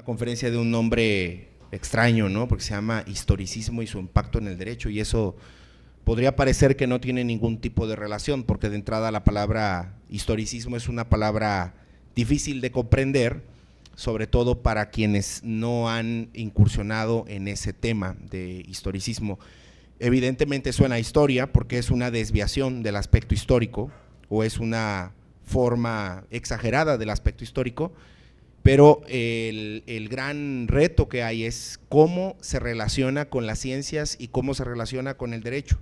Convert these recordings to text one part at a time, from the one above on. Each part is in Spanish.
Una conferencia de un nombre extraño, ¿no? Porque se llama Historicismo y su impacto en el derecho, y eso podría parecer que no tiene ningún tipo de relación, porque de entrada la palabra historicismo es una palabra difícil de comprender, sobre todo para quienes no han incursionado en ese tema de historicismo. Evidentemente suena a historia porque es una desviación del aspecto histórico o es una forma exagerada del aspecto histórico, pero el gran reto que hay es cómo se relaciona con las ciencias y cómo se relaciona con el derecho.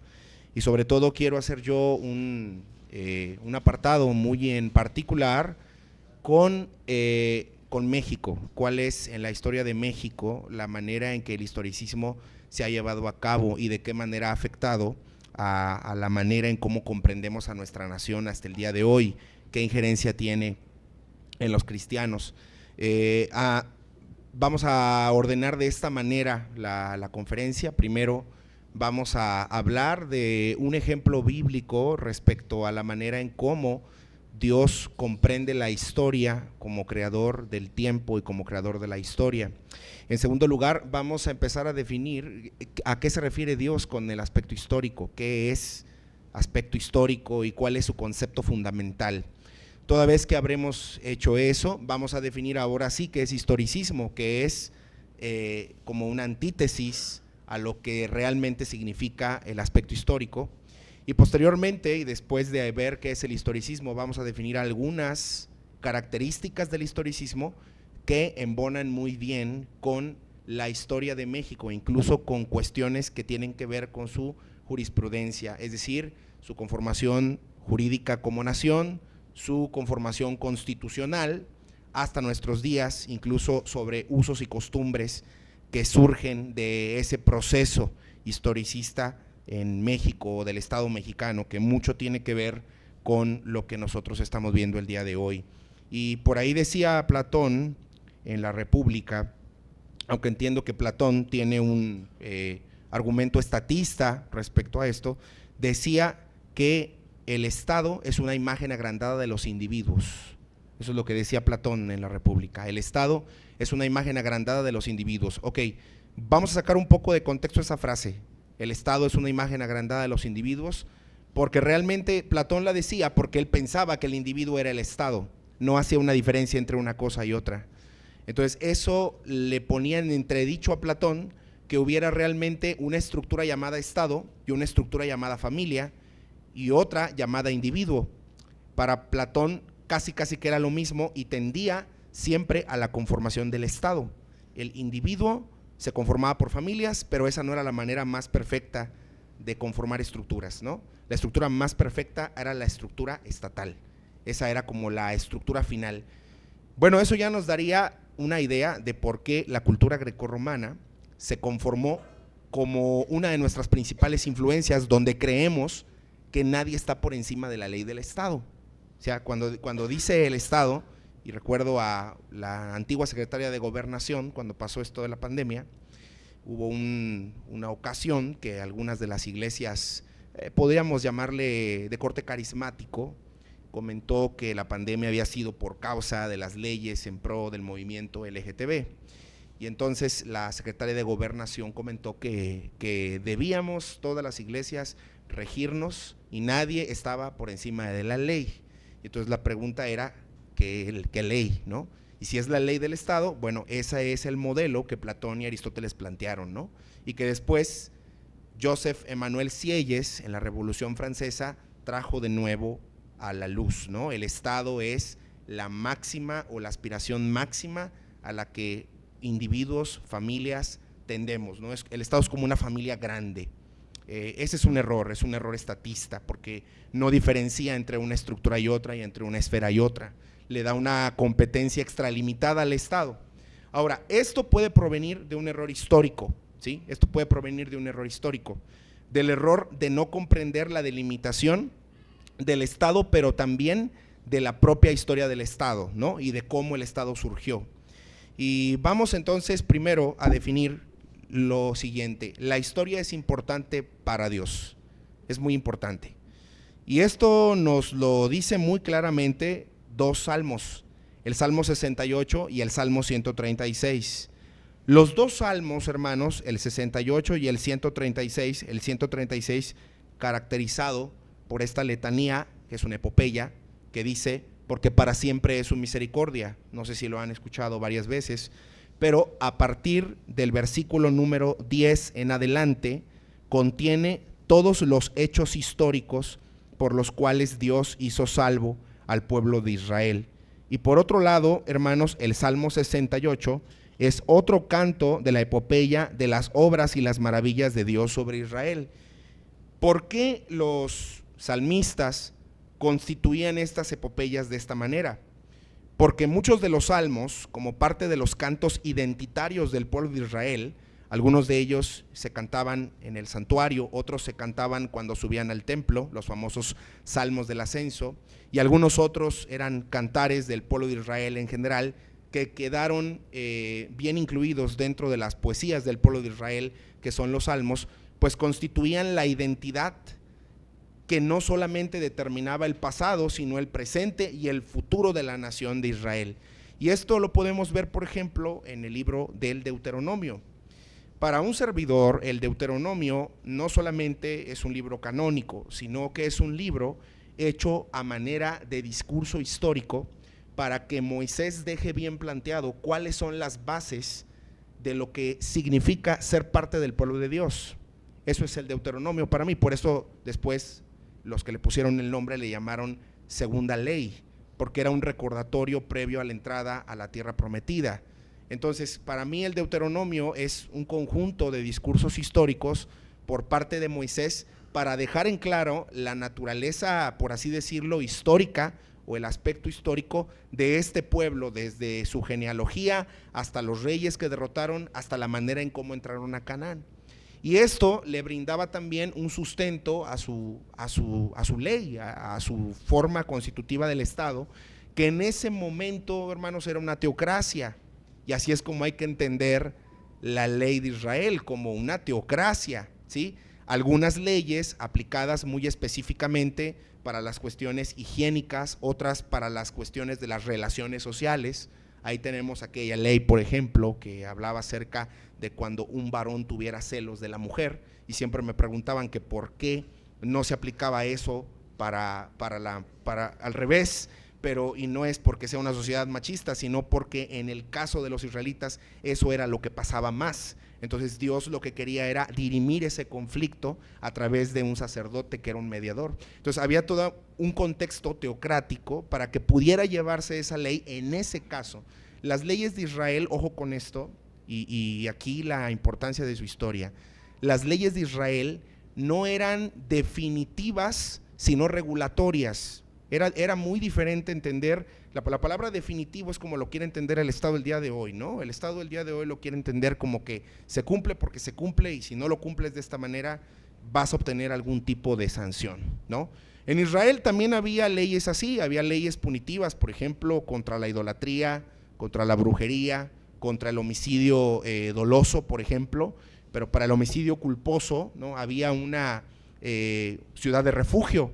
Y sobre todo quiero hacer yo un apartado muy en particular con México. ¿Cuál es en la historia de México la manera en que el historicismo se ha llevado a cabo y de qué manera ha afectado a la manera en cómo comprendemos a nuestra nación hasta el día de hoy? ¿Qué injerencia tiene en los cristianos? Vamos a ordenar de esta manera la conferencia. Primero vamos a hablar de un ejemplo bíblico respecto a la manera en cómo Dios comprende la historia como creador del tiempo y como creador de la historia. En segundo lugar, vamos a empezar a definir a qué se refiere Dios con el aspecto histórico, qué es aspecto histórico y cuál es su concepto fundamental. Toda vez que habremos hecho eso, vamos a definir ahora sí qué es historicismo, que es como una antítesis a lo que realmente significa el aspecto histórico. Y posteriormente, y después de ver qué es el historicismo, vamos a definir algunas características del historicismo que embonan muy bien con la historia de México, incluso con cuestiones que tienen que ver con su jurisprudencia, es decir, su conformación jurídica como nación, su conformación constitucional hasta nuestros días, incluso sobre usos y costumbres que surgen de ese proceso historicista en México, del Estado mexicano, que mucho tiene que ver con lo que nosotros estamos viendo el día de hoy. Y por ahí decía Platón en la República, aunque entiendo que Platón tiene un argumento estatista respecto a esto, decía que el Estado es una imagen agrandada de los individuos. Eso es lo que decía Platón en la República. El Estado es una imagen agrandada de los individuos. Ok, vamos a sacar un poco de contexto esa frase. El Estado es una imagen agrandada de los individuos, porque realmente Platón la decía porque él pensaba que el individuo era el Estado, no hacía una diferencia entre una cosa y otra. Entonces eso le ponía en entredicho a Platón que hubiera realmente una estructura llamada Estado y una estructura llamada familia y otra llamada individuo. Para Platón casi que era lo mismo y tendía siempre a la conformación del Estado. El individuo se conformaba por familias, pero esa no era la manera más perfecta de conformar estructuras, ¿no? La estructura más perfecta era la estructura estatal, esa era como la estructura final. Bueno, eso ya nos daría una idea de por qué la cultura grecorromana se conformó como una de nuestras principales influencias, donde creemos que nadie está por encima de la ley del Estado. O sea, cuando dice el Estado, y recuerdo a la antigua secretaria de Gobernación, cuando pasó esto de la pandemia, hubo una ocasión que algunas de las iglesias, podríamos llamarle de corte carismático, comentó que la pandemia había sido por causa de las leyes en pro del movimiento LGTB. Y entonces la secretaria de Gobernación comentó que debíamos todas las iglesias regirnos y nadie estaba por encima de la ley. Entonces la pregunta era, ¿qué ley, no? Y si es la ley del Estado, bueno, ese es el modelo que Platón y Aristóteles plantearon, ¿no? Y que después Joseph Emmanuel Sieyès en la Revolución Francesa trajo de nuevo a la luz, ¿no? El Estado es la máxima o la aspiración máxima a la que individuos, familias tendemos, ¿no? El Estado es como una familia grande. Ese es un error estatista, porque no diferencia entre una estructura y otra y entre una esfera y otra, le da una competencia extralimitada al Estado. Ahora, esto puede provenir de un error histórico, ¿sí? Esto puede provenir de un error histórico, del error de no comprender la delimitación del Estado, pero también de la propia historia del Estado, ¿no? Y de cómo el Estado surgió. Y vamos entonces primero a definir lo siguiente: la historia es importante para Dios, es muy importante. Y esto nos lo dice muy claramente dos salmos. el Salmo 68 y el Salmo 136. Los dos salmos, hermanos, el 68 y el 136 caracterizado por esta letanía, que es una epopeya, que dice, porque para siempre es su misericordia. No sé si lo han escuchado varias veces, pero a partir del versículo número 10 en adelante, contiene todos los hechos históricos por los cuales Dios hizo salvo al pueblo de Israel. Y por otro lado, hermanos, el Salmo 68 es otro canto de la epopeya de las obras y las maravillas de Dios sobre Israel. ¿Por qué los salmistas constituían estas epopeyas de esta manera? Porque muchos de los salmos, como parte de los cantos identitarios del pueblo de Israel, algunos de ellos se cantaban en el santuario, otros se cantaban cuando subían al templo, los famosos salmos del ascenso, y algunos otros eran cantares del pueblo de Israel en general, que quedaron bien incluidos dentro de las poesías del pueblo de Israel, que son los salmos, pues constituían la identidad que no solamente determinaba el pasado, sino el presente y el futuro de la nación de Israel. Y esto lo podemos ver, por ejemplo, en el libro del Deuteronomio. Para un servidor, el Deuteronomio no solamente es un libro canónico, sino que es un libro hecho a manera de discurso histórico para que Moisés deje bien planteado cuáles son las bases de lo que significa ser parte del pueblo de Dios. Eso es el Deuteronomio para mí, por eso después los que le pusieron el nombre le llamaron segunda ley, porque era un recordatorio previo a la entrada a la tierra prometida. Entonces, para mí el Deuteronomio es un conjunto de discursos históricos por parte de Moisés para dejar en claro la naturaleza, por así decirlo, histórica o el aspecto histórico de este pueblo, desde su genealogía hasta los reyes que derrotaron, hasta la manera en cómo entraron a Canaán. Y esto le brindaba también un sustento a su ley, a su forma constitutiva del Estado, que en ese momento, hermanos, era una teocracia. Y así es como hay que entender la ley de Israel, como una teocracia, ¿sí? Algunas leyes aplicadas muy específicamente para las cuestiones higiénicas, otras para las cuestiones de las relaciones sociales. Ahí tenemos aquella ley, por ejemplo, que hablaba acerca de cuando un varón tuviera celos de la mujer, y siempre me preguntaban que por qué no se aplicaba eso para al revés, pero y no es porque sea una sociedad machista, sino porque en el caso de los israelitas eso era lo que pasaba más. Entonces Dios lo que quería era dirimir ese conflicto a través de un sacerdote que era un mediador. Entonces había todo un contexto teocrático para que pudiera llevarse esa ley en ese caso. Las leyes de Israel, ojo con esto, y aquí la importancia de su historia, las leyes de Israel no eran definitivas, sino regulatorias. Era muy diferente entender, la palabra definitivo es como lo quiere entender el Estado del día de hoy, ¿no? El Estado del día de hoy lo quiere entender como que se cumple porque se cumple, y si no lo cumples de esta manera vas a obtener algún tipo de sanción, ¿no? En Israel también había leyes así, había leyes punitivas, por ejemplo, contra la idolatría, contra la brujería, contra el homicidio doloso, por ejemplo, pero para el homicidio culposo, ¿no? Había una ciudad de refugio.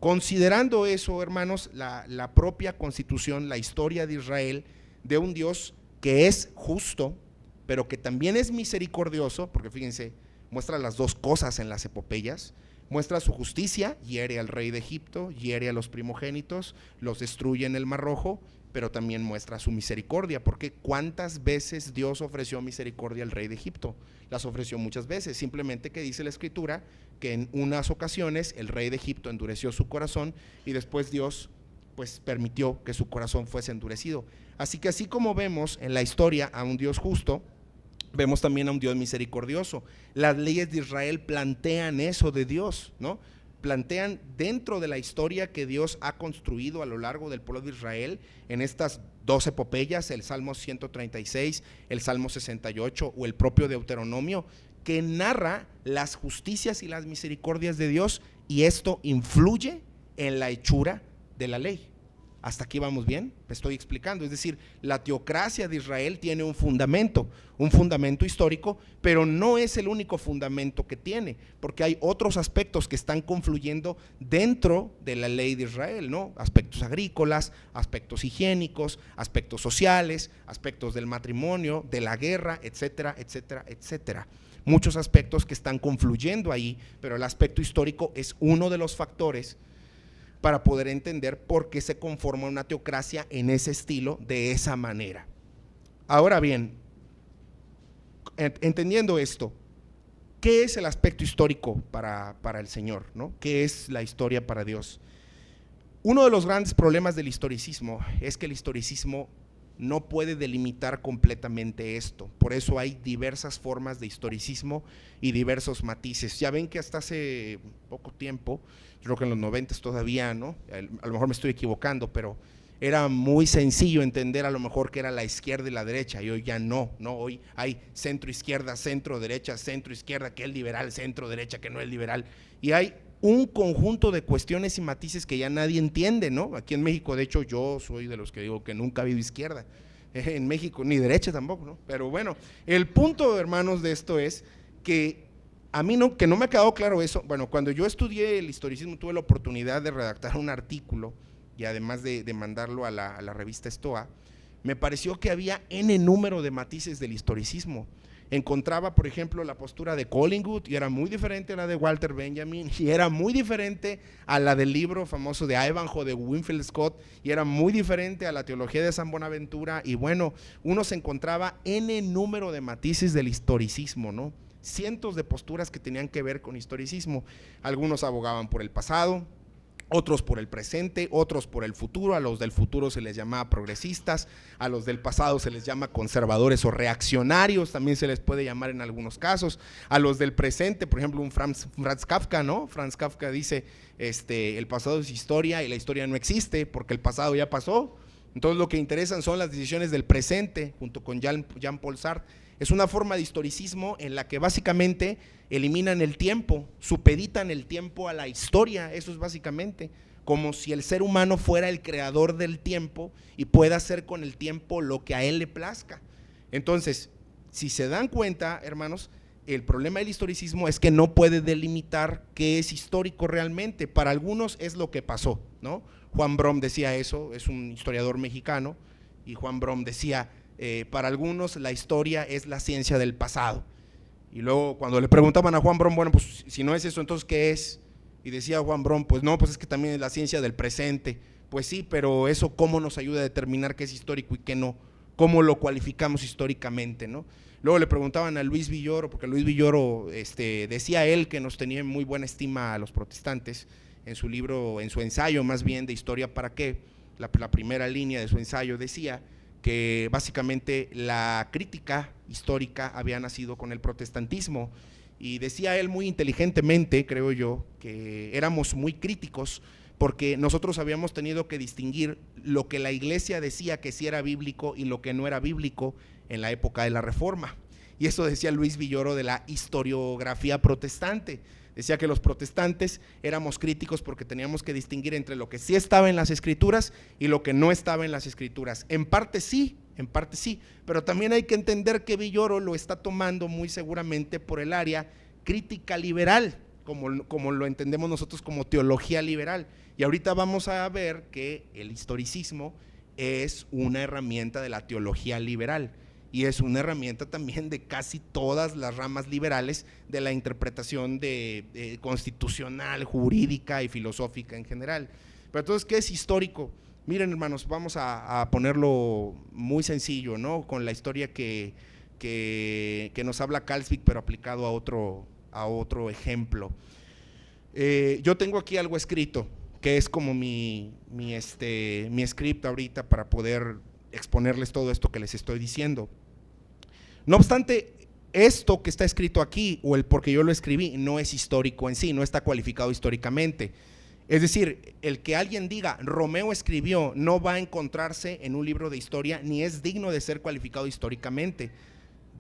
Considerando eso, hermanos, la propia constitución, la historia de Israel, de un Dios que es justo, pero que también es misericordioso, porque fíjense, muestra las dos cosas en las epopeyas, muestra su justicia, hiere al rey de Egipto, hiere a los primogénitos, los destruye en el Mar Rojo, pero también muestra su misericordia, porque ¿cuántas veces Dios ofreció misericordia al rey de Egipto? Las ofreció muchas veces, simplemente que dice la Escritura que en unas ocasiones el rey de Egipto endureció su corazón y después Dios pues permitió que su corazón fuese endurecido. Así que así como vemos en la historia a un Dios justo, vemos también a un Dios misericordioso. Las leyes de Israel plantean eso de Dios, ¿no? Plantean dentro de la historia que Dios ha construido a lo largo del pueblo de Israel en estas dos epopeyas, el Salmo 136, el Salmo 68 o el propio Deuteronomio, que narra las justicias y las misericordias de Dios, y esto influye en la hechura de la ley. ¿Hasta aquí vamos bien? Me estoy explicando. Es decir, la teocracia de Israel tiene un fundamento histórico, pero no es el único fundamento que tiene, porque hay otros aspectos que están confluyendo dentro de la ley de Israel, ¿no? Aspectos agrícolas, aspectos higiénicos, aspectos sociales, aspectos del matrimonio, de la guerra, etcétera, etcétera, etcétera. Muchos aspectos que están confluyendo ahí, pero el aspecto histórico es uno de los factores para poder entender por qué se conforma una teocracia en ese estilo, de esa manera. Ahora bien, entendiendo esto, ¿qué es el aspecto histórico para el Señor, ¿no? ¿Qué es la historia para Dios? Uno de los grandes problemas del historicismo es que el historicismo no puede delimitar completamente esto. Por eso hay diversas formas de historicismo y diversos matices. Ya ven que hasta hace poco tiempo, yo creo que en los 90 todavía, ¿no? A lo mejor me estoy equivocando, pero era muy sencillo entender a lo mejor que era la izquierda y la derecha, y hoy ya no, hoy hay centro izquierda, centro derecha, centro izquierda, que es liberal, centro derecha, que no es liberal, y hay un conjunto de cuestiones y matices que ya nadie entiende, ¿no? Aquí en México, de hecho, yo soy de los que digo que nunca ha habido izquierda en México, ni derecha tampoco, ¿no? Pero bueno, el punto, hermanos, de esto es que a mí que no me ha quedado claro eso. Bueno, cuando yo estudié el historicismo tuve la oportunidad de redactar un artículo y además de mandarlo a la revista Stoa. Me pareció que había N número de matices del historicismo. Encontraba, por ejemplo, la postura de Collingwood y era muy diferente a la de Walter Benjamin, y era muy diferente a la del libro famoso de Ivanhoe de Winfield Scott, y era muy diferente a la teología de San Bonaventura. Y bueno, uno se encontraba N número de matices del historicismo, ¿no? Cientos de posturas que tenían que ver con historicismo. Algunos abogaban por el pasado, otros por el presente, otros por el futuro. A los del futuro se les llamaba progresistas, a los del pasado se les llama conservadores o reaccionarios, también se les puede llamar en algunos casos. A los del presente, por ejemplo, un Franz Kafka, ¿no? Franz Kafka dice, el pasado es historia y la historia no existe porque el pasado ya pasó. Entonces lo que interesan son las decisiones del presente, junto con Jean-Paul Sartre. Es una forma de historicismo en la que básicamente eliminan el tiempo, supeditan el tiempo a la historia. Eso es básicamente como si el ser humano fuera el creador del tiempo y pueda hacer con el tiempo lo que a él le plazca. Entonces, si se dan cuenta, hermanos, el problema del historicismo es que no puede delimitar qué es histórico realmente. Para algunos es lo que pasó, ¿no? Juan Brom decía eso, es un historiador mexicano, y Juan Brom decía, para algunos la historia es la ciencia del pasado. Y luego cuando le preguntaban a Juan Brom, bueno, pues si no es eso, entonces ¿qué es? Y decía Juan Brom, pues no, pues es que también es la ciencia del presente. Pues sí, pero eso ¿cómo nos ayuda a determinar qué es histórico y qué no? ¿Cómo lo cualificamos históricamente, no? Luego le preguntaban a Luis Villoro, porque Luis Villoro decía él que nos tenía en muy buena estima a los protestantes, en su libro, en su ensayo más bien de Historia para qué, la primera línea de su ensayo decía que básicamente la crítica histórica había nacido con el protestantismo, y decía él muy inteligentemente, creo yo, que éramos muy críticos porque nosotros habíamos tenido que distinguir lo que la iglesia decía que sí era bíblico y lo que no era bíblico en la época de la Reforma. Y eso decía Luis Villoro de la historiografía protestante. Decía que los protestantes éramos críticos porque teníamos que distinguir entre lo que sí estaba en las escrituras y lo que no estaba en las escrituras. En parte sí, pero también hay que entender que Villoro lo está tomando muy seguramente por el área crítica liberal, como lo entendemos nosotros como teología liberal. Y ahorita vamos a ver que el historicismo es una herramienta de la teología liberal, y es una herramienta también de casi todas las ramas liberales de la interpretación constitucional, jurídica y filosófica en general. Pero entonces, ¿qué es histórico? Miren, hermanos, vamos a ponerlo muy sencillo, ¿no? Con la historia que nos habla Kalsvik, pero aplicado a otro ejemplo. Yo tengo aquí algo escrito, que es como mi script ahorita para poder exponerles todo esto que les estoy diciendo. No obstante, esto que está escrito aquí, o el porque yo lo escribí, no es histórico en sí, no está cualificado históricamente. Es decir, el que alguien diga Romeo escribió no va a encontrarse en un libro de historia, ni es digno de ser cualificado históricamente.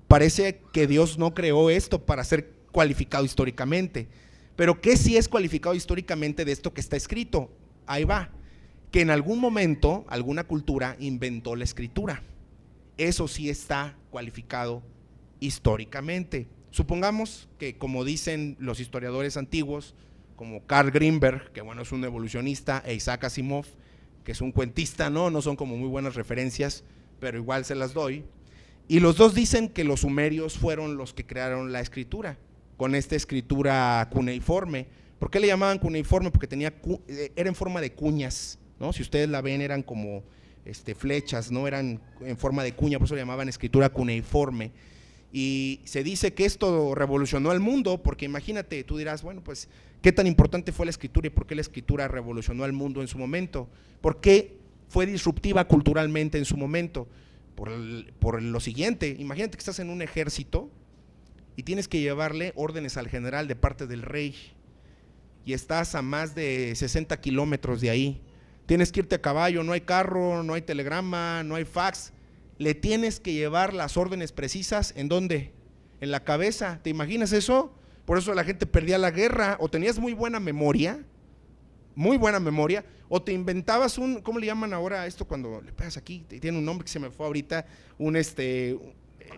Parece que Dios no creó esto para ser cualificado históricamente. Pero ¿qué sí es cualificado históricamente de esto que está escrito? Ahí va. que en algún momento, alguna cultura inventó la escritura. Eso sí está cualificado históricamente. Supongamos que, como dicen los historiadores antiguos, como Carl Greenberg, que bueno, es un evolucionista, e Isaac Asimov, que es un cuentista, no son como muy buenas referencias, pero igual se las doy. Y los dos dicen que los sumerios fueron los que crearon la escritura, con esta escritura cuneiforme. ¿Por qué le llamaban cuneiforme? Porque era en forma de cuñas, ¿no? Si ustedes la ven, eran como flechas, ¿no? Eran en forma de cuña, por eso le llamaban escritura cuneiforme. Y se dice que esto revolucionó el mundo, porque imagínate, tú dirás, bueno, pues, ¿qué tan importante fue la escritura y por qué la escritura revolucionó al mundo en su momento? ¿Por qué fue disruptiva culturalmente en su momento? Por lo siguiente, imagínate que estás en un ejército y tienes que llevarle órdenes al general de parte del rey, y estás a más de 60 kilómetros de ahí, tienes que irte a caballo, no hay carro, no hay telegrama, no hay fax, le tienes que llevar las órdenes precisas. ¿En dónde? En la cabeza. ¿Te imaginas eso? Por eso la gente perdía la guerra. O tenías muy buena memoria, o te inventabas ¿cómo le llaman ahora esto cuando le pegas aquí? Tiene un nombre que se me fue ahorita,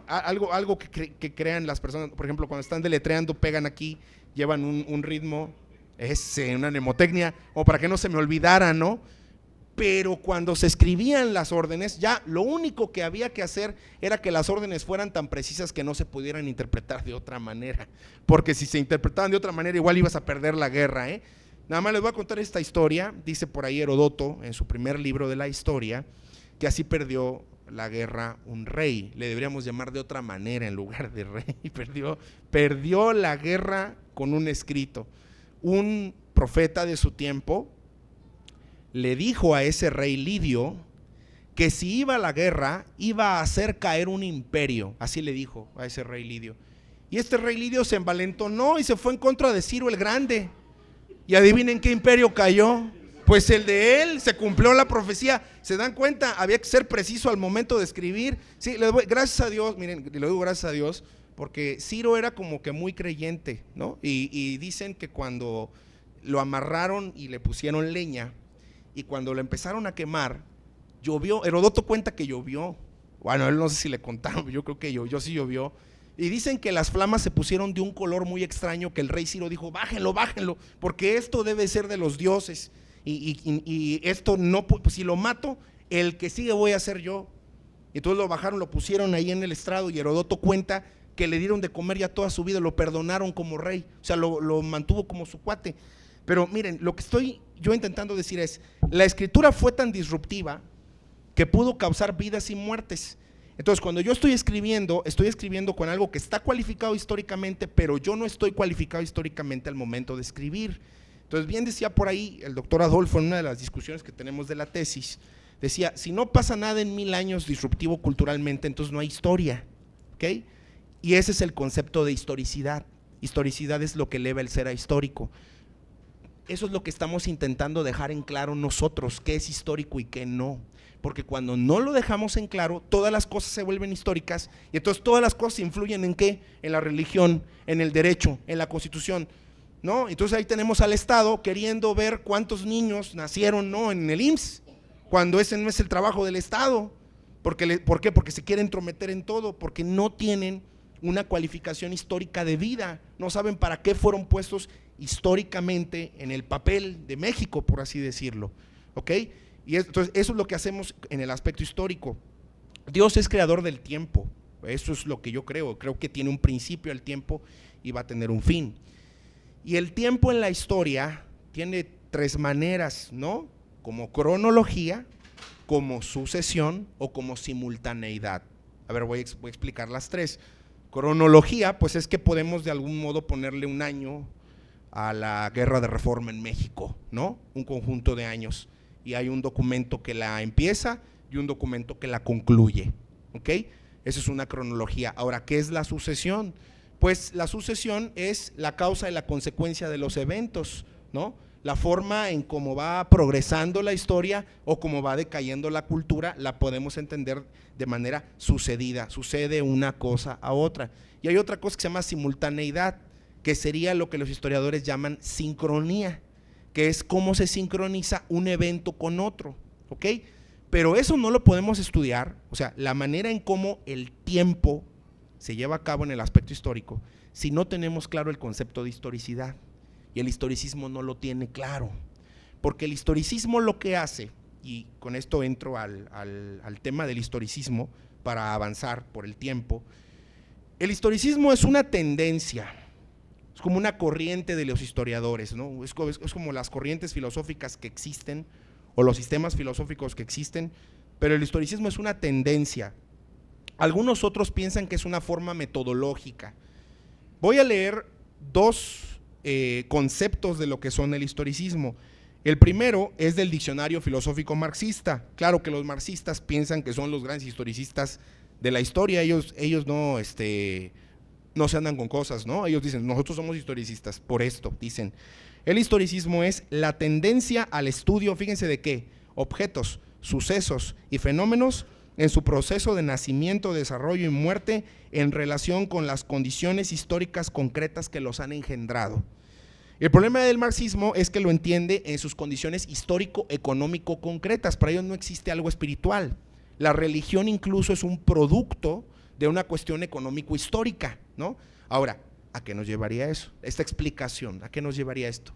algo que crean las personas, por ejemplo, cuando están deletreando, pegan aquí, llevan un ritmo, una mnemotecnia, o para que no se me olvidara, ¿no? Pero cuando se escribían las órdenes, ya lo único que había que hacer era que las órdenes fueran tan precisas que no se pudieran interpretar de otra manera, porque si se interpretaban de otra manera igual ibas a perder la guerra, ¿eh? Nada más les voy a contar esta historia. Dice por ahí Herodoto en su primer libro de la historia que así perdió la guerra un rey. Le deberíamos llamar de otra manera en lugar de rey. Perdió la guerra con un escrito. Un profeta de su tiempo le dijo a ese rey Lidio que si iba a la guerra iba a hacer caer un imperio. Así le dijo a ese rey Lidio. Y este rey Lidio se envalentonó y se fue en contra de Ciro el Grande. Y adivinen qué imperio cayó. Pues el de él. Se cumplió la profecía. ¿Se dan cuenta? Había que ser preciso al momento de escribir. Sí, gracias a Dios, miren, le doy gracias a Dios, porque Ciro era como que muy creyente, ¿no? Y dicen que cuando lo amarraron y le pusieron leña, y cuando lo empezaron a quemar, llovió. Herodoto cuenta que llovió. Bueno, él no sé si le contaron, yo creo que yo sí llovió. Y dicen que las flamas se pusieron de un color muy extraño, que el rey Ciro dijo, bájenlo, porque esto debe ser de los dioses, y esto no, pues si lo mato, el que sigue voy a ser yo. Y entonces lo bajaron, lo pusieron ahí en el estrado, y Herodoto cuenta que le dieron de comer ya toda su vida, lo perdonaron como rey, o sea, lo mantuvo como su cuate. Pero miren, lo que estoy yo intentando decir es, la escritura fue tan disruptiva que pudo causar vidas y muertes. Entonces, cuando yo estoy escribiendo con algo que está cualificado históricamente, pero yo no estoy cualificado históricamente al momento de escribir. Entonces, bien decía por ahí el doctor Adolfo en una de las discusiones que tenemos de la tesis, decía, si no pasa nada en 1000 años disruptivo culturalmente, entonces no hay historia, ¿ok? Y ese es el concepto de historicidad. Historicidad es lo que eleva el ser a histórico. Eso es lo que estamos intentando dejar en claro nosotros, qué es histórico y qué no. Porque cuando no lo dejamos en claro, todas las cosas se vuelven históricas, y entonces todas las cosas influyen ¿en qué? En la religión, en el derecho, en la constitución, ¿no? Entonces ahí tenemos al Estado queriendo ver cuántos niños nacieron, ¿no?, en el IMSS, cuando ese no es el trabajo del Estado. ¿Por qué? Porque se quieren entrometer en todo, porque no tienen una cualificación histórica de vida, no saben para qué fueron puestos históricamente en el papel de México, por así decirlo, ¿ok? Y entonces eso es lo que hacemos en el aspecto histórico. Dios es creador del tiempo, eso es lo que yo creo que tiene un principio el tiempo y va a tener un fin. Y el tiempo en la historia tiene 3 maneras, ¿no? Como cronología, como sucesión o como simultaneidad. A ver, voy a explicar las 3. Cronología, pues es que podemos de algún modo ponerle un año a la Guerra de Reforma en México, ¿no? Un conjunto de años. Y hay un documento que la empieza y un documento que la concluye, ¿ok? Esa es una cronología. Ahora, ¿qué es la sucesión? Pues la sucesión es la causa y la consecuencia de los eventos, ¿no? La forma en cómo va progresando la historia o cómo va decayendo la cultura, la podemos entender de manera sucedida, sucede una cosa a otra. Y hay otra cosa que se llama simultaneidad, que sería lo que los historiadores llaman sincronía, que es cómo se sincroniza un evento con otro, ¿ok? Pero eso no lo podemos estudiar, o sea, la manera en cómo el tiempo se lleva a cabo en el aspecto histórico, si no tenemos claro el concepto de historicidad, y el historicismo no lo tiene claro, porque el historicismo lo que hace, y con esto entro al tema del historicismo para avanzar por el tiempo, el historicismo es una tendencia, es como una corriente de los historiadores, ¿no? Es como las corrientes filosóficas que existen o los sistemas filosóficos que existen, pero el historicismo es una tendencia. Algunos otros piensan que es una forma metodológica. Voy a leer dos conceptos de lo que son el historicismo. El primero es del diccionario filosófico marxista. Claro que los marxistas piensan que son los grandes historicistas de la historia, ellos no se andan con cosas, ¿no? Ellos dicen, nosotros somos historicistas, por esto, dicen. El historicismo es la tendencia al estudio, fíjense de qué, objetos, sucesos y fenómenos en su proceso de nacimiento, desarrollo y muerte en relación con las condiciones históricas concretas que los han engendrado. El problema del marxismo es que lo entiende en sus condiciones histórico-económico concretas, para ellos no existe algo espiritual. La religión incluso es un producto de una cuestión económico-histórica, ¿no? Ahora, ¿a qué nos llevaría eso? Esta explicación, ¿a qué nos llevaría esto?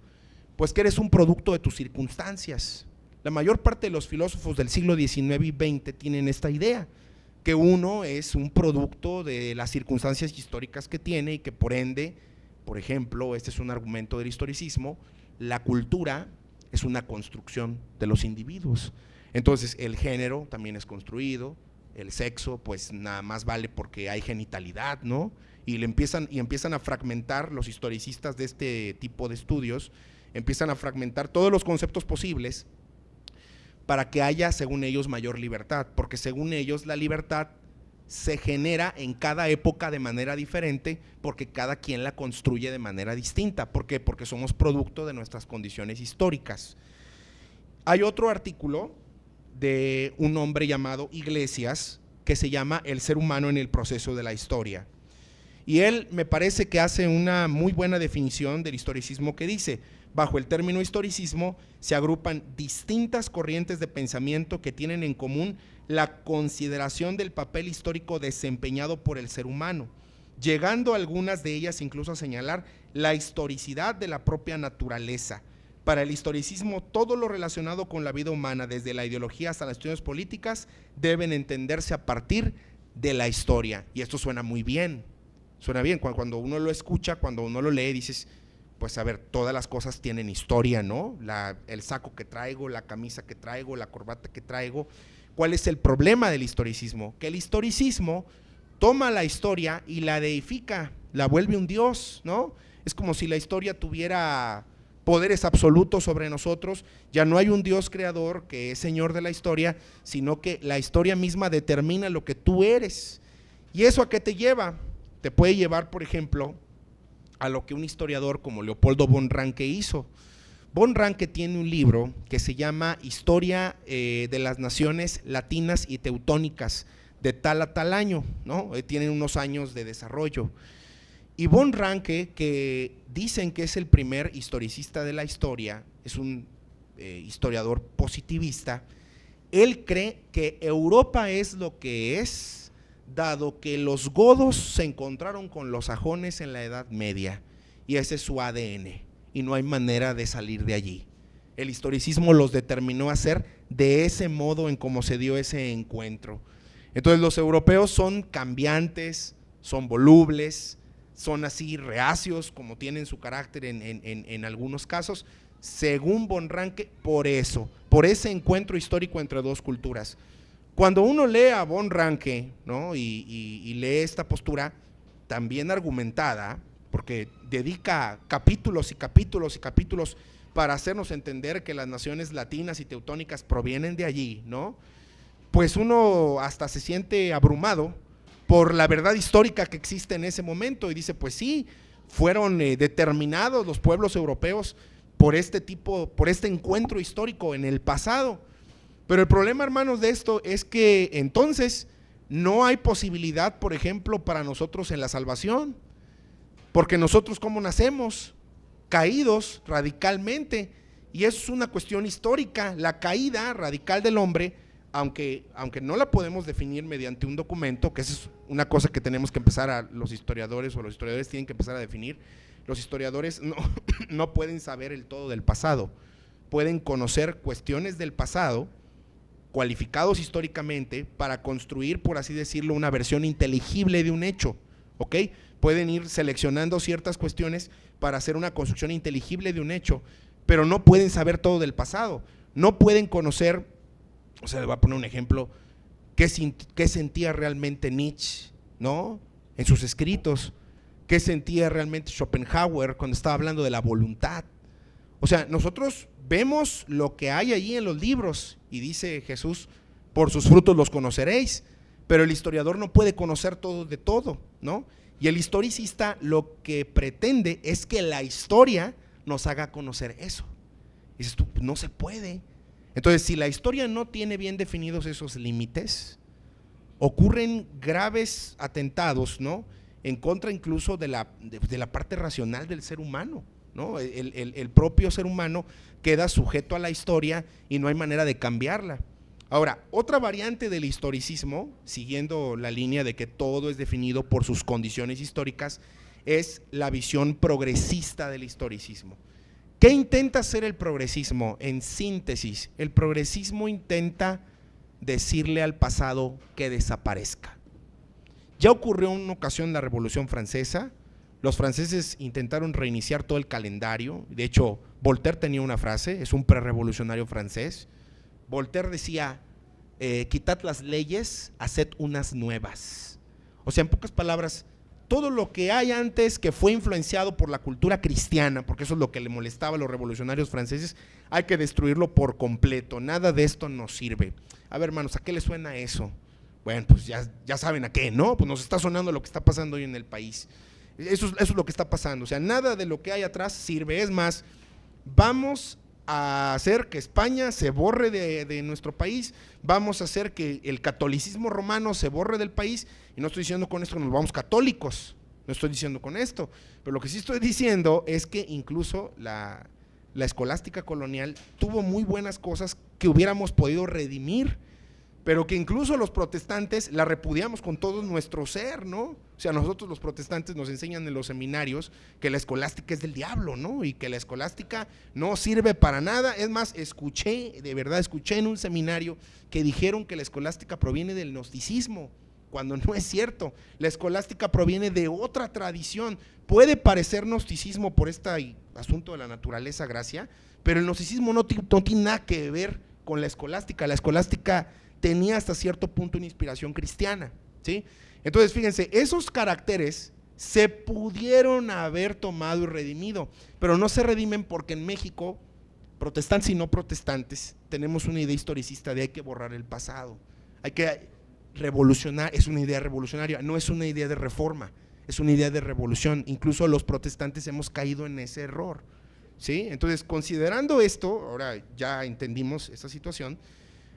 Pues que eres un producto de tus circunstancias. La mayor parte de los filósofos del siglo XIX y XX tienen esta idea, que uno es un producto de las circunstancias históricas que tiene y que por ende, por ejemplo, este es un argumento del historicismo, la cultura es una construcción de los individuos. Entonces el género también es construido, el sexo pues nada más vale porque hay genitalidad, ¿no? Y empiezan a fragmentar los historicistas de este tipo de estudios, empiezan a fragmentar todos los conceptos posibles para que haya, según ellos, mayor libertad, porque según ellos la libertad se genera en cada época de manera diferente, porque cada quien la construye de manera distinta. ¿Por qué? Porque somos producto de nuestras condiciones históricas. Hay otro artículo de un hombre llamado Iglesias que se llama El ser humano en el proceso de la historia, y él me parece que hace una muy buena definición del historicismo, que dice: bajo el término historicismo se agrupan distintas corrientes de pensamiento que tienen en común la consideración del papel histórico desempeñado por el ser humano, llegando algunas de ellas incluso a señalar la historicidad de la propia naturaleza. Para el historicismo, todo lo relacionado con la vida humana, desde la ideología hasta las cuestiones políticas, deben entenderse a partir de la historia. Y esto suena muy bien, suena bien. Cuando uno lo escucha, cuando uno lo lee, dices, pues a ver, todas las cosas tienen historia, ¿no? El saco que traigo, la camisa que traigo, la corbata que traigo. ¿Cuál es el problema del historicismo? Que el historicismo toma la historia y la deifica, la vuelve un dios, ¿no? Es como si la historia tuviera poderes absolutos sobre nosotros. Ya no hay un Dios creador que es señor de la historia, sino que la historia misma determina lo que tú eres. ¿Y eso a qué te lleva? Te puede llevar, por ejemplo, a lo que un historiador como Leopoldo von Ranke hizo. Von Ranke tiene un libro que se llama Historia de las Naciones Latinas y Teutónicas de tal a tal año, ¿no? Tienen unos años de desarrollo. Y von Ranke, que dicen que es el primer historicista de la historia, es un historiador positivista, él cree que Europa es lo que es, dado que los godos se encontraron con los sajones en la Edad Media, y ese es su ADN, y no hay manera de salir de allí. El historicismo los determinó a ser de ese modo en cómo se dio ese encuentro. Entonces los europeos son cambiantes, son volubles, son así reacios, como tienen su carácter en algunos casos, según von Ranke, por ese encuentro histórico entre dos culturas. Cuando uno lee a von Ranke, ¿no? y lee esta postura también argumentada, porque dedica capítulos y capítulos y capítulos para hacernos entender que las naciones latinas y teutónicas provienen de allí, ¿no? Pues uno hasta se siente abrumado por la verdad histórica que existe en ese momento, y dice, pues sí, fueron determinados los pueblos europeos por este encuentro histórico en el pasado. Pero el problema, hermanos, de esto es que entonces no hay posibilidad, por ejemplo, para nosotros en la salvación, porque nosotros, ¿cómo nacemos? Caídos radicalmente, Y es una cuestión histórica, la caída radical del hombre, aunque no la podemos definir mediante un documento, que esa es una cosa que tenemos que empezar los historiadores tienen que empezar a definir. Los historiadores no pueden saber el todo del pasado, pueden conocer cuestiones del pasado, cualificados históricamente, para construir, por así decirlo, una versión inteligible de un hecho, ¿ok? Pueden ir seleccionando ciertas cuestiones para hacer una construcción inteligible de un hecho, pero no pueden saber todo del pasado, no pueden conocer, o sea, le voy a poner un ejemplo, qué sentía realmente Nietzsche, ¿no? En sus escritos, qué sentía realmente Schopenhauer cuando estaba hablando de la voluntad. O sea, nosotros vemos lo que hay allí en los libros y dice Jesús, por sus frutos los conoceréis, pero el historiador no puede conocer todo de todo, ¿no? Y el historicista lo que pretende es que la historia nos haga conocer eso. Y dices tú, no se puede. Entonces, si la historia no tiene bien definidos esos límites, ocurren graves atentados, ¿no? En contra incluso de la parte racional del ser humano, ¿no? El propio ser humano queda sujeto a la historia y no hay manera de cambiarla. Ahora, otra variante del historicismo, siguiendo la línea de que todo es definido por sus condiciones históricas, es la visión progresista del historicismo. ¿Qué intenta hacer el progresismo? En síntesis, el progresismo intenta decirle al pasado que desaparezca. Ya ocurrió en una ocasión la Revolución Francesa, los franceses intentaron reiniciar todo el calendario, de hecho Voltaire tenía una frase, es un prerrevolucionario francés. Voltaire decía, quitad las leyes, haced unas nuevas. O sea, en pocas palabras, todo lo que hay antes que fue influenciado por la cultura cristiana, porque eso es lo que le molestaba a los revolucionarios franceses, hay que destruirlo por completo, nada de esto nos sirve. A ver, hermanos, ¿a qué les suena eso? Bueno, pues ya saben a qué, ¿no? Pues nos está sonando lo que está pasando hoy en el país. Eso es lo que está pasando, o sea, nada de lo que hay atrás sirve. Es más, vamos a hacer que España se borre de nuestro país, vamos a hacer que el catolicismo romano se borre del país, y no estoy diciendo con esto que nos vamos católicos, no estoy diciendo con esto, pero lo que sí estoy diciendo es que incluso la escolástica colonial tuvo muy buenas cosas que hubiéramos podido redimir, pero que incluso los protestantes la repudiamos con todo nuestro ser, ¿no? O sea, nosotros los protestantes nos enseñan en los seminarios que la escolástica es del diablo, ¿no? Y que la escolástica no sirve para nada. Es más, de verdad escuché en un seminario que dijeron que la escolástica proviene del gnosticismo, cuando no es cierto. La escolástica proviene de otra tradición. Puede parecer gnosticismo por este asunto de la naturaleza gracia, pero el gnosticismo no tiene nada que ver con la escolástica. La escolástica tenía hasta cierto punto una inspiración cristiana, ¿sí? Entonces, fíjense, esos caracteres se pudieron haber tomado y redimido, pero no se redimen porque en México, protestantes y no protestantes, tenemos una idea historicista de hay que borrar el pasado, hay que revolucionar, es una idea revolucionaria, no es una idea de reforma, es una idea de revolución. Incluso los protestantes hemos caído en ese error, ¿sí? Entonces, considerando esto, ahora ya entendimos esta situación,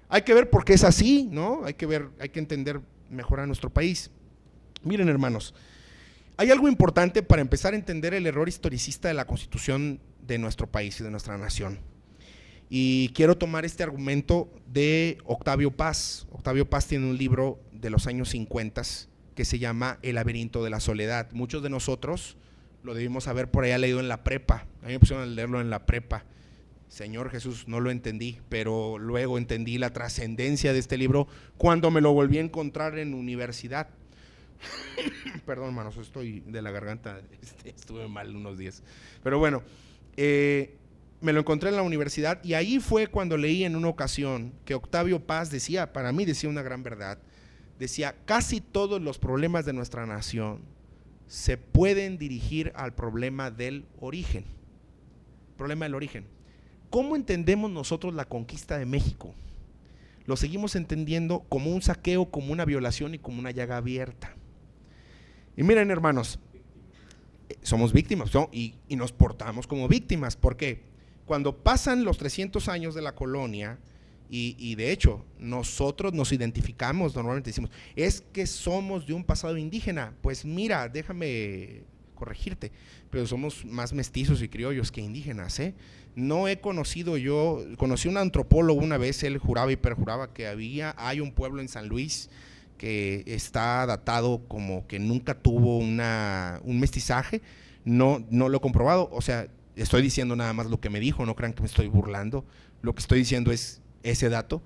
hay que ver por qué es así, ¿no? Hay que entender mejor a nuestro país. Miren, hermanos, hay algo importante para empezar a entender el error historicista de la constitución de nuestro país y de nuestra nación. Y quiero tomar este argumento de Octavio Paz. Octavio Paz tiene un libro de los años 50 que se llama El laberinto de la soledad. Muchos de nosotros lo debimos haber por allá leído en la prepa. A mí me pusieron a leerlo en la prepa. Señor Jesús, no lo entendí, pero luego entendí la trascendencia de este libro cuando me lo volví a encontrar en universidad. Perdón, hermanos, estoy de la garganta, estuve mal unos días. Pero bueno, me lo encontré en la universidad y ahí fue cuando leí en una ocasión que Octavio Paz decía, para mí decía una gran verdad, decía, casi todos los problemas de nuestra nación se pueden dirigir al problema del origen. Problema del origen. ¿Cómo entendemos nosotros la conquista de México? Lo seguimos entendiendo como un saqueo, como una violación y como una llaga abierta. Y miren, hermanos, somos víctimas, ¿no? y nos portamos como víctimas. ¿Por qué? Cuando pasan los 300 años de la colonia, y de hecho nosotros nos identificamos, normalmente decimos, es que somos de un pasado indígena. Pues mira, déjame corregirte, pero somos más mestizos y criollos que indígenas, ¿eh? No he conocido conocí un antropólogo una vez, él juraba y perjuraba que hay un pueblo en San Luis que está datado como que nunca tuvo un mestizaje. No lo he comprobado, o sea, estoy diciendo nada más lo que me dijo, no crean que me estoy burlando, lo que estoy diciendo es ese dato,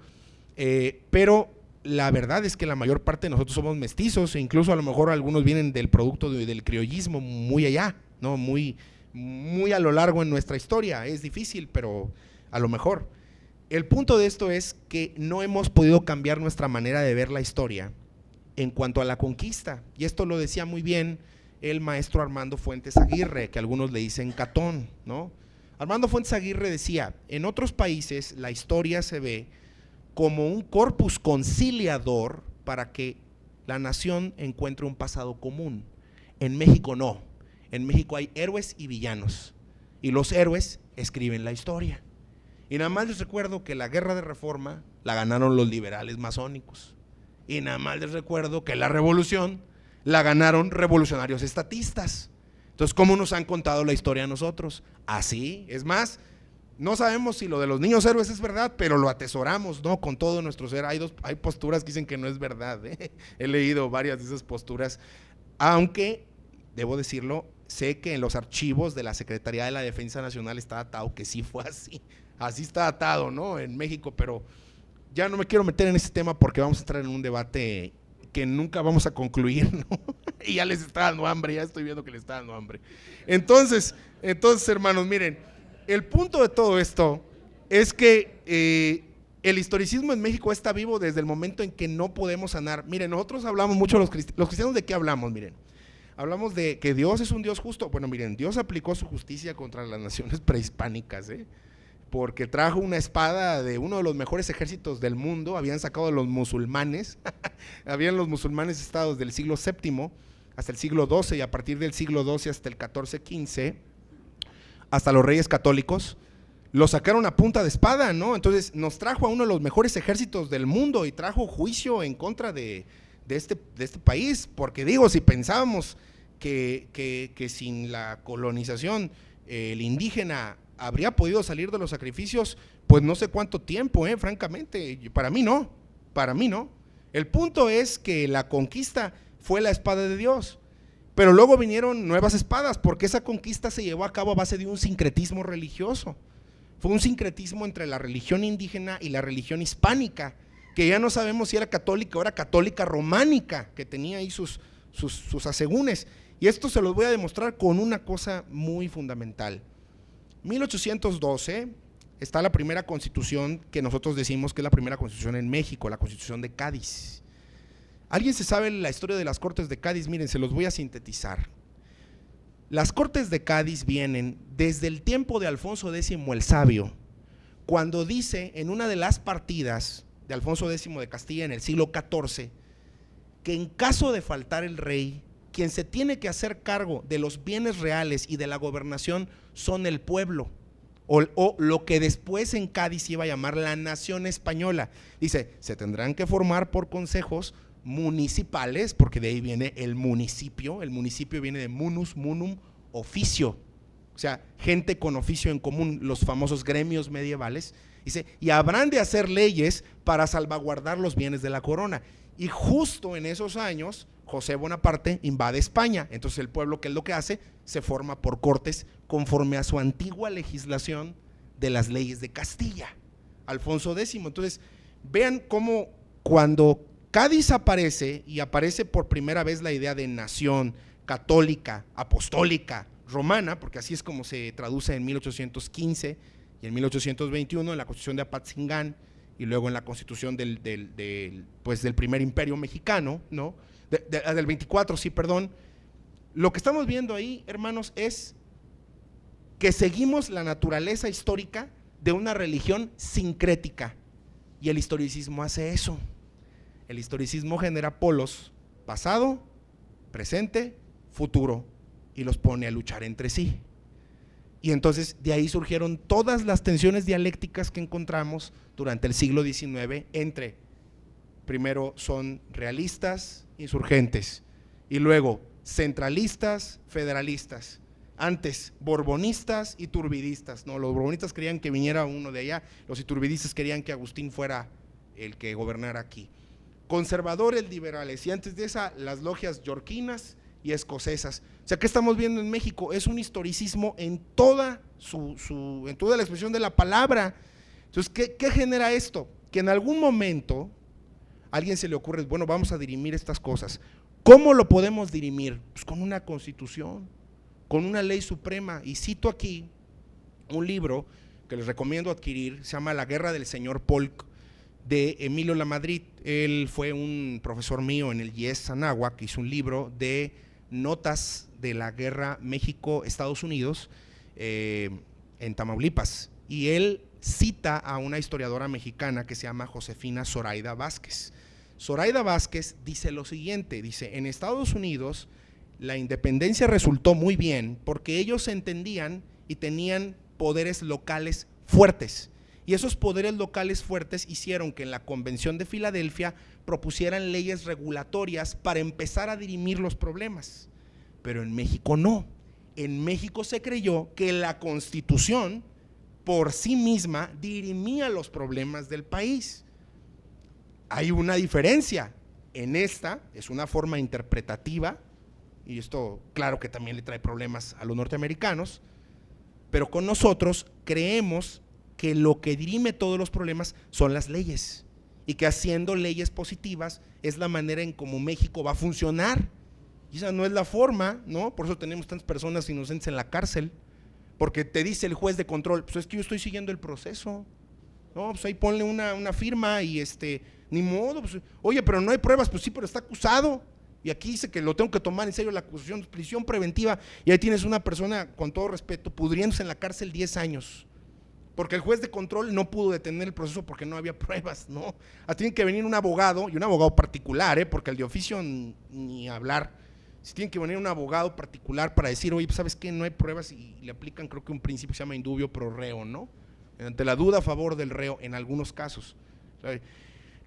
pero la verdad es que la mayor parte de nosotros somos mestizos, e incluso a lo mejor algunos vienen del producto del criollismo muy allá, ¿no? Muy a lo largo en nuestra historia, es difícil, pero a lo mejor. El punto de esto es que no hemos podido cambiar nuestra manera de ver la historia en cuanto a la conquista, y esto lo decía muy bien el maestro Armando Fuentes Aguirre, que algunos le dicen Catón, ¿no? Armando Fuentes Aguirre decía, en otros países la historia se ve como un corpus conciliador para que la nación encuentre un pasado común. En México no, en México hay héroes y villanos, y los héroes escriben la historia. Y nada más les recuerdo que la guerra de reforma la ganaron los liberales masónicos, y nada más les recuerdo que la revolución la ganaron revolucionarios estatistas. Entonces, ¿cómo nos han contado la historia a nosotros? Así, es más, no sabemos si lo de los niños héroes es verdad, pero lo atesoramos, ¿no? Con todo nuestro ser. Hay posturas que dicen que no es verdad, ¿eh? He leído varias de esas posturas, aunque, debo decirlo, sé que en los archivos de la Secretaría de la Defensa Nacional está atado que sí fue así está atado, ¿no? En México, pero ya no me quiero meter en ese tema porque vamos a entrar en un debate que nunca vamos a concluir, ¿no? Y ya les está dando hambre, ya estoy viendo que les está dando hambre. Entonces, hermanos, miren, el punto de todo esto es que el historicismo en México está vivo desde el momento en que no podemos sanar. Miren, nosotros hablamos mucho, los cristianos, ¿de qué hablamos? Miren, hablamos de que Dios es un Dios justo. Bueno, miren, Dios aplicó su justicia contra las naciones prehispánicas, porque trajo una espada de uno de los mejores ejércitos del mundo. Habían sacado a los musulmanes, habían los musulmanes estado desde el siglo VII hasta el siglo XII, y a partir del siglo XII hasta el XIV, hasta los reyes católicos, lo sacaron a punta de espada, ¿no? Entonces nos trajo a uno de los mejores ejércitos del mundo y trajo juicio en contra de este país, porque digo, si pensábamos que sin la colonización el indígena habría podido salir de los sacrificios, pues no sé cuánto tiempo, francamente, para mí no. El punto es que la conquista fue la espada de Dios, pero luego vinieron nuevas espadas, porque esa conquista se llevó a cabo a base de un sincretismo religioso. Fue un sincretismo entre la religión indígena y la religión hispánica, que ya no sabemos si era católica o era católica románica, que tenía ahí sus asegúnes. Y esto se los voy a demostrar con una cosa muy fundamental. 1812 está la primera constitución que nosotros decimos que es la primera constitución en México, la Constitución de Cádiz. ¿Alguien se sabe la historia de las Cortes de Cádiz? Miren, se los voy a sintetizar. Las Cortes de Cádiz vienen desde el tiempo de Alfonso X el Sabio, cuando dice en una de las partidas de Alfonso X de Castilla en el siglo XIV, que en caso de faltar el rey, quien se tiene que hacer cargo de los bienes reales y de la gobernación son el pueblo, o lo que después en Cádiz se iba a llamar la nación española. Dice, se tendrán que formar por consejos municipales, porque de ahí viene el municipio viene de munus, munum, oficio, o sea, gente con oficio en común, los famosos gremios medievales. Dice, y habrán de hacer leyes para salvaguardar los bienes de la corona. Y justo en esos años, José Bonaparte invade España, entonces el pueblo, ¿qué es lo que hace? Se forma por cortes conforme a su antigua legislación de las leyes de Castilla, Alfonso X. Entonces, vean cómo cuando Cádiz aparece, y aparece por primera vez la idea de nación católica, apostólica, romana, porque así es como se traduce en 1815 y en 1821 en la Constitución de Apatzingán, y luego en la Constitución del primer imperio mexicano, ¿no? Del 24, sí, perdón. Lo que estamos viendo ahí, hermanos, es que seguimos la naturaleza histórica de una religión sincrética, y el historicismo hace eso. El historicismo genera polos, pasado, presente, futuro, y los pone a luchar entre sí. Y entonces de ahí surgieron todas las tensiones dialécticas que encontramos durante el siglo XIX primero son realistas, insurgentes, y luego centralistas, federalistas. Antes, borbonistas y turbidistas, ¿no? Los borbonistas querían que viniera uno de allá, los iturbidistas querían que Agustín fuera el que gobernara aquí. Conservadores, liberales, y antes de esa, las logias yorquinas y escocesas. O sea, ¿qué estamos viendo en México? Es un historicismo en toda en toda la expresión de la palabra. Entonces, ¿qué genera esto? Que en algún momento a alguien se le ocurre, bueno, vamos a dirimir estas cosas. ¿Cómo lo podemos dirimir? Pues con una constitución, con una ley suprema. Y cito aquí un libro que les recomiendo adquirir, se llama La Guerra del Señor Polk, de Emilio Lamadrid. Él fue un profesor mío en el IES Anáhuac, que hizo un libro de notas de la guerra México-Estados Unidos en Tamaulipas, y él cita a una historiadora mexicana que se llama Josefina Zoraida Vázquez. Zoraida Vázquez dice lo siguiente, dice: en Estados Unidos la independencia resultó muy bien porque ellos entendían y tenían poderes locales fuertes, y esos poderes locales fuertes hicieron que en la Convención de Filadelfia propusieran leyes regulatorias para empezar a dirimir los problemas. Pero en México no. En México se creyó que la Constitución por sí misma dirimía los problemas del país. Hay una diferencia. En esta es una forma interpretativa, y esto claro que también le trae problemas a los norteamericanos, pero con nosotros creemos que lo que dirime todos los problemas son las leyes, y que haciendo leyes positivas es la manera en cómo México va a funcionar. Y esa no es la forma, ¿no? Por eso tenemos tantas personas inocentes en la cárcel, porque te dice el juez de control, pues es que yo estoy siguiendo el proceso, no, pues ahí ponle una firma y ni modo, pues, oye, pero no hay pruebas, pues sí, pero está acusado, y aquí dice que lo tengo que tomar en serio la acusación, prisión preventiva, y ahí tienes una persona, con todo respeto, pudriéndose en la cárcel 10 años, porque el juez de control no pudo detener el proceso porque no había pruebas, ¿no? Tiene que venir un abogado, y un abogado particular, porque el de oficio ni hablar. Si tiene que venir un abogado particular para decir, oye, pues ¿sabes qué? No hay pruebas, y le aplican, creo que un principio se llama indubio pro reo, ¿no? Ante la duda a favor del reo en algunos casos.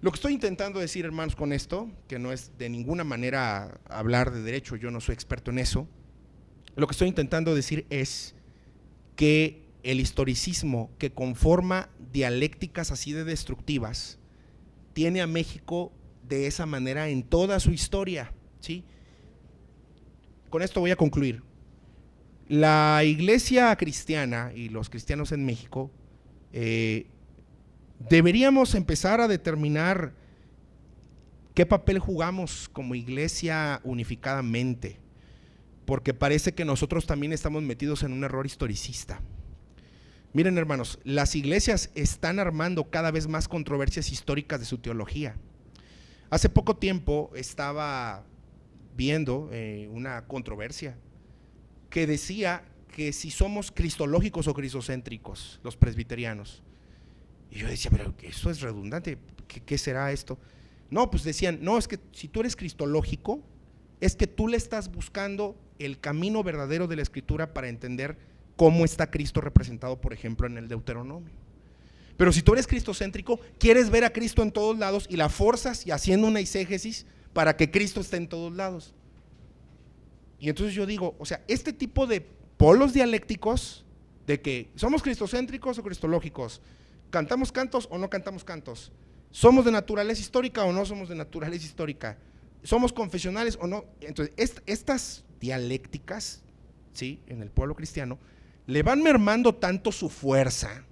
Lo que estoy intentando decir, hermanos, con esto, que no es de ninguna manera hablar de derecho, yo no soy experto en eso, lo que estoy intentando decir es que el historicismo que conforma dialécticas así de destructivas tiene a México de esa manera en toda su historia, ¿sí? Con esto voy a concluir. La iglesia cristiana y los cristianos en México deberíamos empezar a determinar qué papel jugamos como iglesia unificadamente, porque parece que nosotros también estamos metidos en un error historicista. Miren, hermanos, las iglesias están armando cada vez más controversias históricas de su teología. Hace poco tiempo estaba viendo una controversia que decía que si somos cristológicos o cristocéntricos los presbiterianos, y yo decía, pero eso es redundante, ¿qué será esto? No, pues decían, no, es que si tú eres cristológico, es que tú le estás buscando el camino verdadero de la Escritura para entender cómo está Cristo representado, por ejemplo, en el Deuteronomio. Pero si tú eres cristocéntrico, quieres ver a Cristo en todos lados y la forzas y haciendo una exégesis para que Cristo esté en todos lados. Y entonces yo digo, o sea, este tipo de polos dialécticos de que somos cristocéntricos o cristológicos, cantamos cantos o no cantamos cantos, somos de naturaleza histórica o no somos de naturaleza histórica, somos confesionales o no. Entonces estas dialécticas, ¿sí?, en el pueblo cristiano le van mermando tanto su fuerza,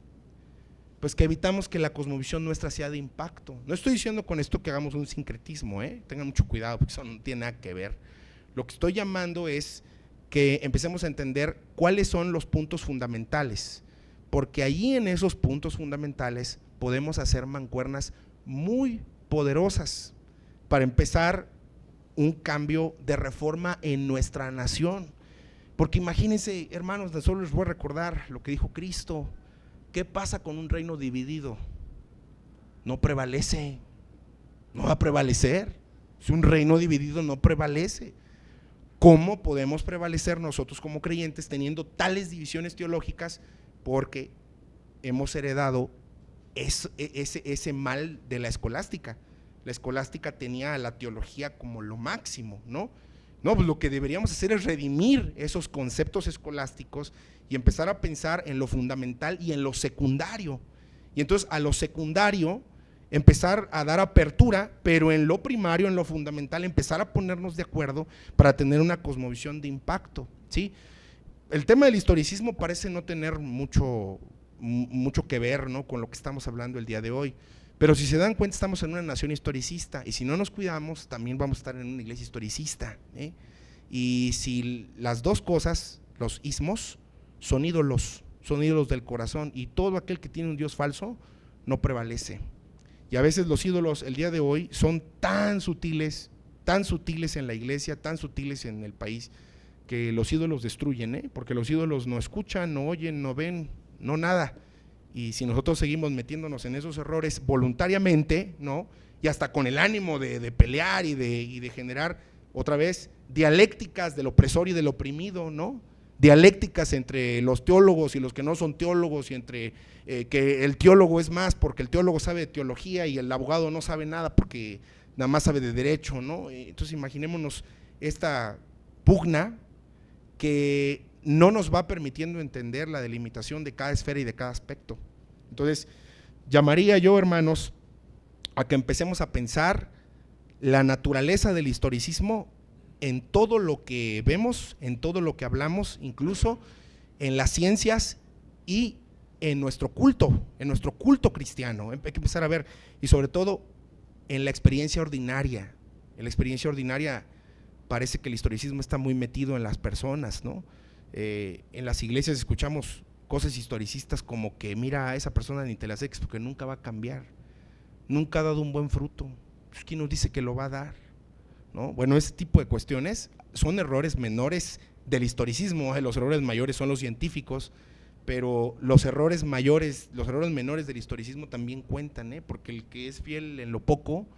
pues que evitamos que la cosmovisión nuestra sea de impacto. No estoy diciendo con esto que hagamos un sincretismo, tengan mucho cuidado porque eso no tiene nada que ver. Lo que estoy llamando es que empecemos a entender cuáles son los puntos fundamentales, porque allí en esos puntos fundamentales podemos hacer mancuernas muy poderosas para empezar un cambio de reforma en nuestra nación. Porque imagínense, hermanos, solo les voy a recordar lo que dijo Cristo. ¿Qué pasa con un reino dividido? No prevalece, no va a prevalecer. Si un reino dividido no prevalece, ¿cómo podemos prevalecer nosotros como creyentes teniendo tales divisiones teológicas? Porque hemos heredado ese mal de la escolástica. La escolástica tenía la teología como lo máximo, ¿no? No, pues lo que deberíamos hacer es redimir esos conceptos escolásticos y empezar a pensar en lo fundamental y en lo secundario. Y entonces a lo secundario empezar a dar apertura, pero en lo primario, en lo fundamental, empezar a ponernos de acuerdo para tener una cosmovisión de impacto, ¿sí? El tema del historicismo parece no tener mucho que ver, ¿no?, con lo que estamos hablando el día de hoy, pero si se dan cuenta estamos en una nación historicista y si no nos cuidamos también vamos a estar en una iglesia historicista, ¿eh? Y si las dos cosas, los ismos, son ídolos del corazón, y todo aquel que tiene un Dios falso no prevalece. Y a veces los ídolos el día de hoy son tan sutiles en la iglesia, tan sutiles en el país, que los ídolos destruyen, ¿eh? Porque los ídolos no escuchan, no oyen, no ven, no nada. Y si nosotros seguimos metiéndonos en esos errores voluntariamente, ¿no?, y hasta con el ánimo de pelear y de generar otra vez dialécticas del opresor y del oprimido, ¿no?, dialécticas entre los teólogos y los que no son teólogos, y entre que el teólogo es más porque el teólogo sabe de teología y el abogado no sabe nada porque nada más sabe de derecho, ¿no? Entonces imaginémonos esta pugna que no nos va permitiendo entender la delimitación de cada esfera y de cada aspecto. Entonces llamaría yo, hermanos, a que empecemos a pensar la naturaleza del historicismo en todo lo que vemos, en todo lo que hablamos, incluso en las ciencias y en nuestro culto cristiano. Hay que empezar a ver, y sobre todo en la experiencia ordinaria. En la experiencia ordinaria parece que el historicismo está muy metido en las personas, ¿no? En las iglesias escuchamos cosas historicistas como que mira, a esa persona ni te la acerques porque nunca va a cambiar, nunca ha dado un buen fruto, pues ¿quién nos dice que lo va a dar?, ¿no? Bueno, ese tipo de cuestiones son errores menores del historicismo, los errores mayores son los científicos, pero los errores mayores, los errores menores del historicismo también cuentan, porque el que es fiel en lo poco,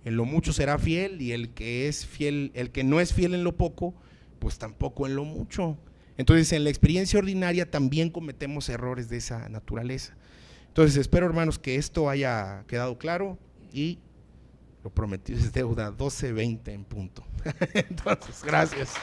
en lo mucho será fiel, y el que no es fiel en lo poco, pues tampoco en lo mucho. Entonces en la experiencia ordinaria también cometemos errores de esa naturaleza. Entonces espero, hermanos, que esto haya quedado claro, y lo prometido es deuda, 12:20 en punto. Entonces, gracias.